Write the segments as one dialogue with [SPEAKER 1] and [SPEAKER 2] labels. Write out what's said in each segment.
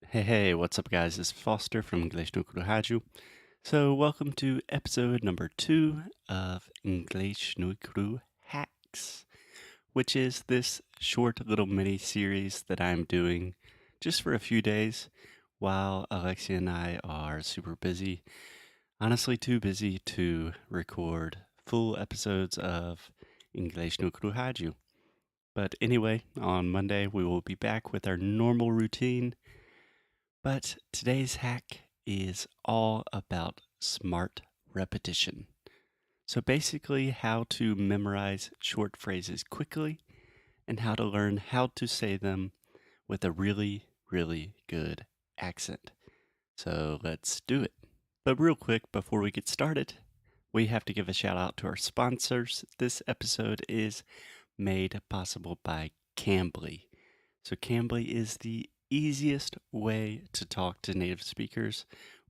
[SPEAKER 1] Hey, what's up, guys? This is Foster from English no Kurohaju. So, welcome to episode number 2 of English no Kuru Hacks, which is this short little mini series that I'm doing just for a few days while Alexia and I are super busy. Honestly, too busy to record full episodes of English no Kurohaju. But anyway, on Monday we will be back with our normal routine. But today's hack is all about smart repetition. So basically, how to memorize short phrases quickly and how to learn how to say them with a really, really good accent. So let's do it. But real quick, before we get started, we have to give a shout out to our sponsors. This episode is made possible by Cambly. So, Cambly is the easiest way to talk to native speakers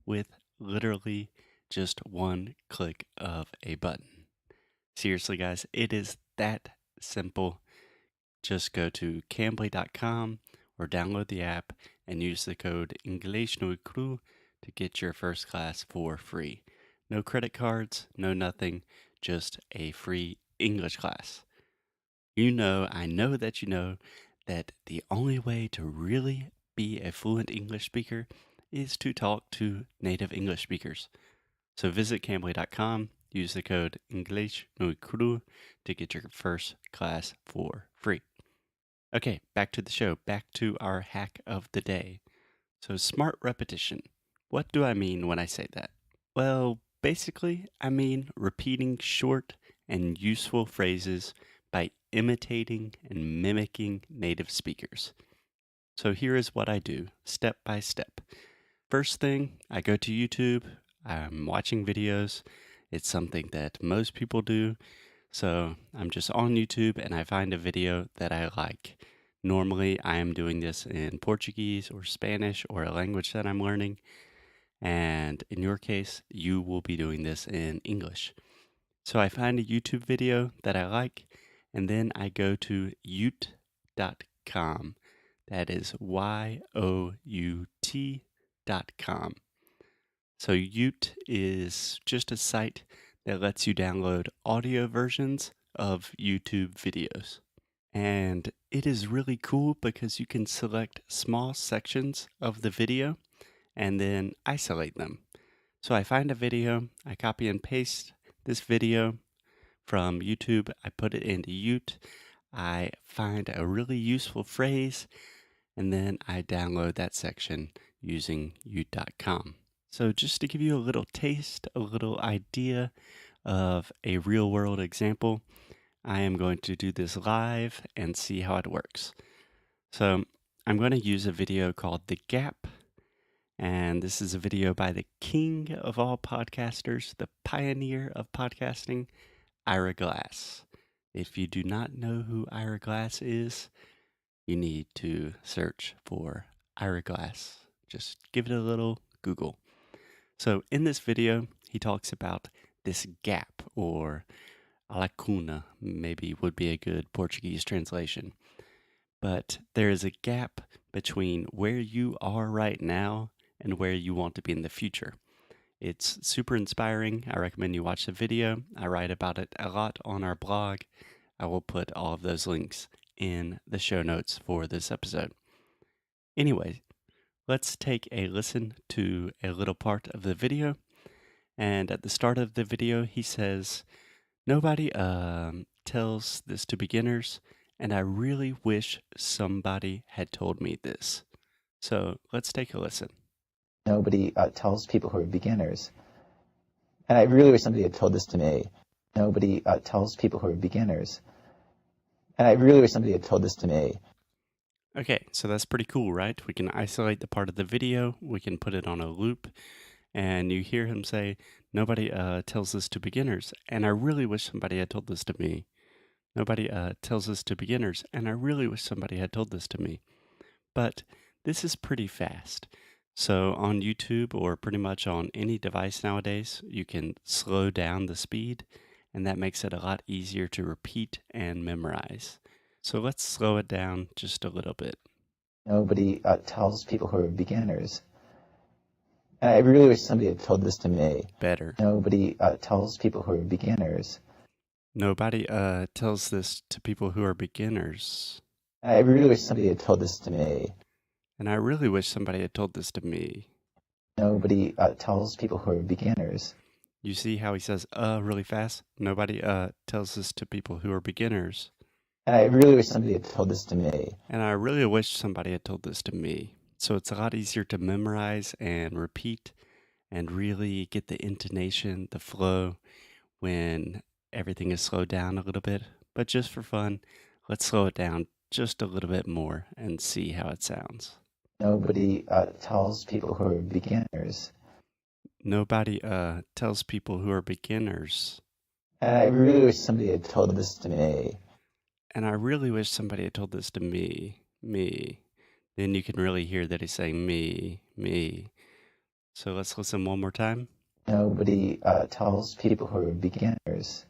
[SPEAKER 1] with literally just one click of a button. Seriously, guys, it is that simple. Just go to cambly.com or download the app and use the code English no Cru to get your first class for free. No credit cards, no nothing, just a free English class. I know that you know that the only way to really be a fluent English speaker is to talk to native English speakers. So visit cambly.com, use the code English no Cru to get your first class for free. Okay, back to the show, back to our hack of the day. So, smart repetition. What do I mean when I say that? Well, basically, I mean repeating short and useful phrases by imitating and mimicking native speakers. So, here is what I do step by step. First thing, I go to YouTube, I'm watching videos. It's something that most people do. So, I'm just on YouTube and I find a video that I like. Normally, I am doing this in Portuguese or Spanish or a language that I'm learning. And in your case, you will be doing this in English. So I find a YouTube video that I like, and then I go to yout.com. That is yout.com. So Yout is just a site that lets you download audio versions of YouTube videos. And it is really cool because you can select small sections of the video and then isolate them. So I find a video, I copy and paste this video from YouTube, I put it into Yout, I find a really useful phrase, and then I download that section using yout.com. So just to give you a little taste, a little idea of a real world example, I am going to do this live and see how it works. So I'm going to use a video called The Gap. And this is a video by the king of all podcasters, the pioneer of podcasting, Ira Glass. If you do not know who Ira Glass is, you need to search for Ira Glass. Just give it a little Google. So in this video, he talks about this gap, or a lacuna, maybe would be a good Portuguese translation. But there is a gap between where you are right now and where you want to be in the future. It's super inspiring. I recommend you watch the video. I write about it a lot on our blog. I will put all of those links in the show notes for this episode. Anyway, let's take a listen to a little part of the video. And at the start of the video, he says, Nobody tells this to beginners, and I really wish somebody had told me this. So let's take a listen.
[SPEAKER 2] Nobody tells people who are beginners. And I really wish somebody had told this to me. Nobody tells people who are beginners. And I really wish somebody had told this to me.
[SPEAKER 1] Okay, so that's pretty cool, right? We can isolate the part of the video, we can put it on a loop, and you hear him say, Nobody tells this to beginners, and I really wish somebody had told this to me. Nobody tells this to beginners, and I really wish somebody had told this to me. But this is pretty fast. So on YouTube or pretty much on any device nowadays, you can slow down the speed, and that makes it a lot easier to repeat and memorize. So let's slow it down just a little bit.
[SPEAKER 2] Nobody tells people who are beginners. And I really wish somebody had told this to me.
[SPEAKER 1] Better.
[SPEAKER 2] Nobody tells people who are beginners.
[SPEAKER 1] Nobody tells this to people who are beginners.
[SPEAKER 2] And I really wish somebody had told this to me.
[SPEAKER 1] And I really wish somebody had told this to me.
[SPEAKER 2] Nobody tells people who are beginners.
[SPEAKER 1] You see how he says really fast? Nobody tells this to people who are beginners.
[SPEAKER 2] And I really wish somebody had told this to me.
[SPEAKER 1] And I really wish somebody had told this to me. So it's a lot easier to memorize and repeat and really get the intonation, the flow when everything is slowed down a little bit. But just for fun, let's slow it down just a little bit more and see how it sounds.
[SPEAKER 2] Nobody tells people who are beginners.
[SPEAKER 1] Nobody tells people who are beginners.
[SPEAKER 2] And I really wish somebody had told this to me.
[SPEAKER 1] And I really wish somebody had told this to me. Me. Then you can really hear that he's saying me, me. So let's listen one more time.
[SPEAKER 2] Nobody tells people who are beginners.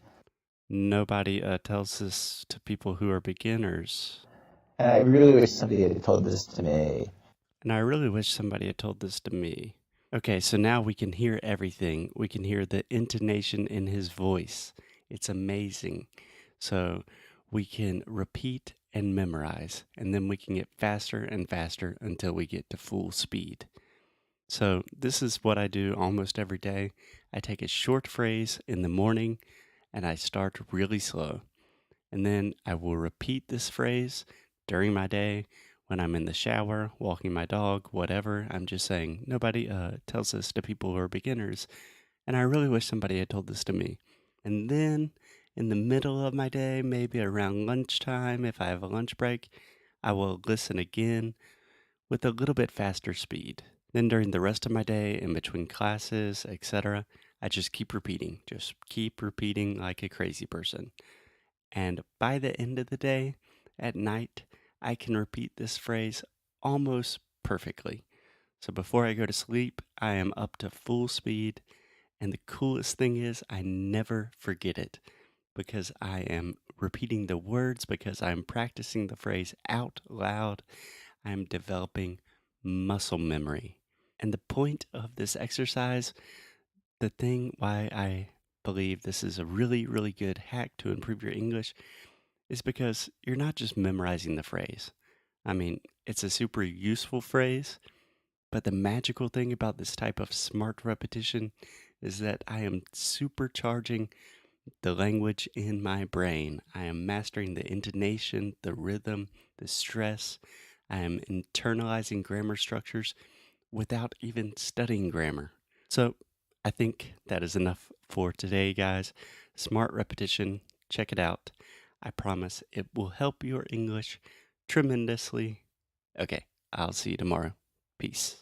[SPEAKER 1] Nobody tells this to people who are beginners.
[SPEAKER 2] And I really wish somebody had told this to me.
[SPEAKER 1] And I really wish somebody had told this to me. Okay, so now we can hear everything. We can hear the intonation in his voice. It's amazing. So we can repeat and memorize, and then we can get faster and faster until we get to full speed. So this is what I do almost every day. I take a short phrase in the morning and I start really slow. And then I will repeat this phrase during my day when I'm in the shower, walking my dog, whatever. I'm just saying, nobody tells this to people who are beginners. And I really wish somebody had told this to me. And then in the middle of my day, maybe around lunchtime, if I have a lunch break, I will listen again with a little bit faster speed. Then during the rest of my day, in between classes, etc., I just keep repeating like a crazy person. And by the end of the day, at night, I can repeat this phrase almost perfectly. So before I go to sleep, I am up to full speed. And the coolest thing is, I never forget it because I am repeating the words, because I'm practicing the phrase out loud. I'm developing muscle memory. And the point of this exercise, the thing why I believe this is a really, really good hack to improve your English, is because you're not just memorizing the phrase. I mean, it's a super useful phrase, but the magical thing about this type of smart repetition is that I am supercharging the language in my brain. I am mastering the intonation, the rhythm, the stress. I am internalizing grammar structures without even studying grammar. So I think that is enough for today, guys. Smart repetition, check it out. I promise it will help your English tremendously. Okay, I'll see you tomorrow. Peace.